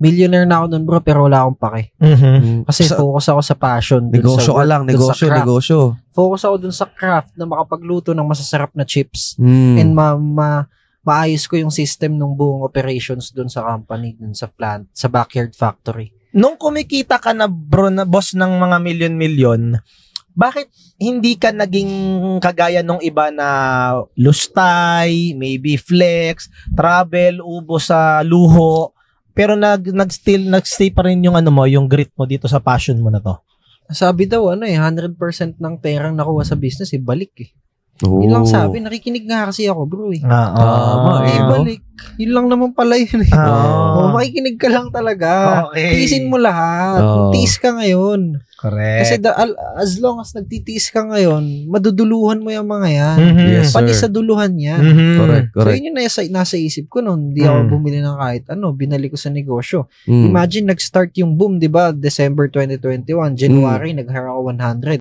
Millionaire na ako nun bro, pero wala akong pake. Kasi focus ako sa passion. Negosyo ka lang, negosyo. Focus ako dun sa craft na makapagluto ng masasarap na chips. And maayos ko yung system ng buong operations dun sa company, dun sa plant, sa backyard factory. Nung kumikita ka na bro, na boss ng mga milyon-milyon, bakit hindi ka naging kagaya nung iba na lustay, maybe flex, travel, ubo sa luho, pero nagstay pa rin yung yung grit mo dito sa passion mo na to? Sabi daw 100% ng perang nakuha sa business balik Yun lang sabi, nakikinig nga kasi ako bro balik. Yun lang naman pala yun makikinig ka lang talaga. Tiisin mo lahat. Tiis ka ngayon. Correct. Kasi as long as nagtitiis ka ngayon, maduduluhan mo yung mga yan. Yes, Panis sa duluhan yan. Correct. So yun yung nasa isip ko noon. Hindi ako bumili ng kahit binalik ko sa negosyo. Imagine nag-start yung boom, 'di ba? December 2021, January nag-hire ako 100.